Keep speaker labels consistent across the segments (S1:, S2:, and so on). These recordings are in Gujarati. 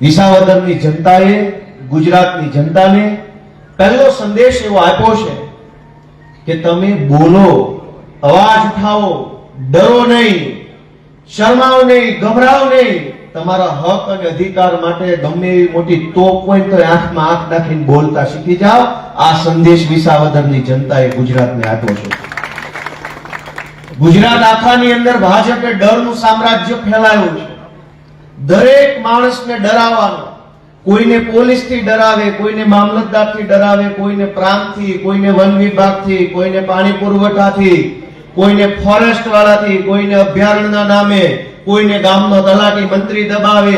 S1: વિસાવદરની જનતાએ ગુજરાતની જનતાને પહેલો સંદેશ એવો આપ્યો છે કે તમે બોલો, અવાજ ઉઠાવો, ડરો નહીં, શરમાઓ નહીં, ગભરાઓ નહીં. તમારા હક અને અધિકાર માટે ગમે એવી મોટી તોપ હોય તો આંખમાં આંખ નાખીને બોલતા શીખી જાઓ. આ સંદેશ વિસાવદરની જનતાએ ગુજરાતને આપ્યો છે. ગુજરાત આખાની અંદર ભાજપે ડરનું સામ્રાજ્ય ફેલાયું છે. દરેક માણસને ડરાવવાનો, કોઈને પોલીસથી ડરાવે, કોઈને મામલતદારથી ડરાવે, કોઈને પ્રાંતથી, કોઈને વન વિભાગથી, કોઈને પાણી પુરવઠાથી, કોઈને ફોરેસ્ટ વાળાથી, કોઈને અભયારણ્યના નામે, કોઈને ગામનો તલાટી મંત્રી દબાવે,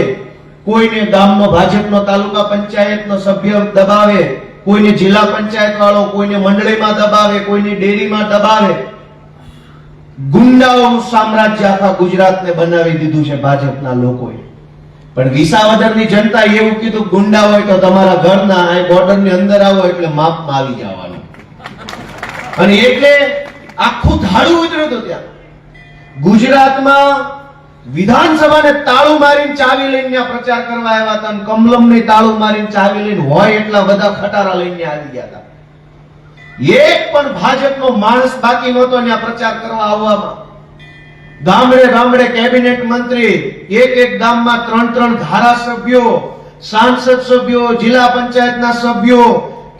S1: કોઈને ગામનો ભાજપનો તાલુકા પંચાયતનો સભ્ય દબાવે, કોઈને જિલ્લા પંચાયત વાળો, કોઈને મંડળીમાં દબાવે, કોઈને ડેરીમાં દબાવે. ગુંડાઓનું સામ્રાજ્ય આખા ગુજરાતને બનાવી દીધું છે ભાજપના લોકોએ. પણ વિસાવદરની જનતા એવું કીધું, ગુંડા હોય તો તમારા ઘરના આ બોર્ડરની અંદર આવો એટલે માપમાં આવી જવાનું. અને એટલે આખું ધાડું ઉતર્યું હતું. ત્યાં ગુજરાતમાં વિધાનસભાને તાળું મારીને ચાવી લઈને પ્રચાર કરવા આવ્યા હતા. કમલમને તાળું મારીને ચાવી લઈને હોય એટલા બધા ખટારા લઈને આવી ગયા હતા. એક પણ ભાજપનો માણસ બાકી નહોતો ત્યાં પ્રચાર કરવા આવવામાં. ગામડે ગામડે કેબિનેટ મંત્રી, એક ગામમાં 3 ધારાસભ્યો, સાંસદ સભ્યો, જિલ્લા પંચાયતના સભ્યો,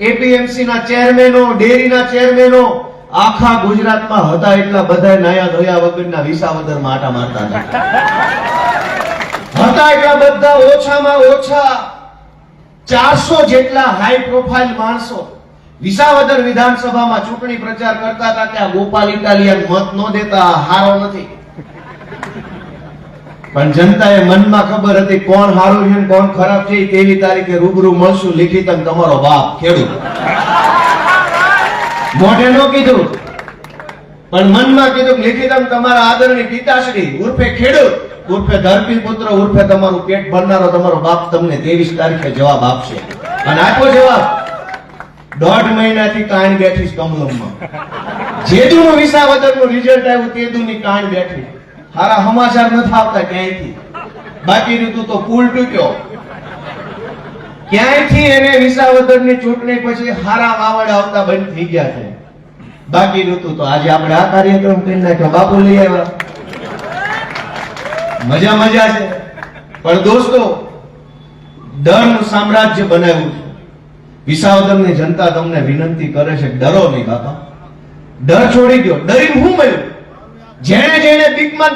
S1: એપીએમસી ના ચેરમેનો, ડેરીના ચેરમેનો આખા ગુજરાતમાં હતા. એટલા બધા નાયા ધોયા વગરના વિસાવદરમાં આટા મારતા હતા. એટલા બધા ઓછામાં ઓછા 400 જેટલા હાઈ પ્રોફાઇલ માણસો વિસાવદર વિધાનસભામાં ચૂંટણી પ્રચાર કરતા હતા કે આ ગોપાલ ઇટાલિયન મત ન દેતા હારો નથી. પણ જનતાએ મનમાં ખબર હતી કોણ હારું છે કોણ ખરાબ છે. તેવી તારીખે રૂબરૂ મળશું લિખિતમ તમારો બાપ ખેડૂત. મોઢે નો કીધું પણ મનમાં કીધું લિખિતમ તમારા આદરણીય પિતાશ્રી ઉર્ફે ખેડૂત ઉર્ફે ધરતીપુત્ર ઉર્ફે તમારું પેટ ભરનારો તમારો બાપ તમને 23 તારીખે જવાબ આપશે. અને આપ્યો જવાબ. 1.5 મહિનાથી કાન બેઠી કમલમમાં. જેદુનું વિસાવદરનું રિઝલ્ટ આવ્યું તેદુની કાન બેઠી. હારા સમાચાર નથી આવતા ક્યાંયથી. બાકી ઋતુ તો પુલ તૂટ્યો. ક્યાંયથી એને વિસાવદરની ચૂંટણી પછી હારા વાવડ આવતા બંધ થઈ ગયા છે. બાકી ઋતુ તો આજે આપણે આ કાર્યક્રમ કરી નાખ્યો, બાપુ લઈ આવ્યા. મજા છે. પણ દોસ્તો, ડરનું સામ્રાજ્ય બનાવ્યું છે. વિસાવદરની જનતા તમને વિનંતી કરે છે, ડરો નહીં બાપા. ડર છોડી દો. ડરીને હું મળ્યું. જેણે બીકમાં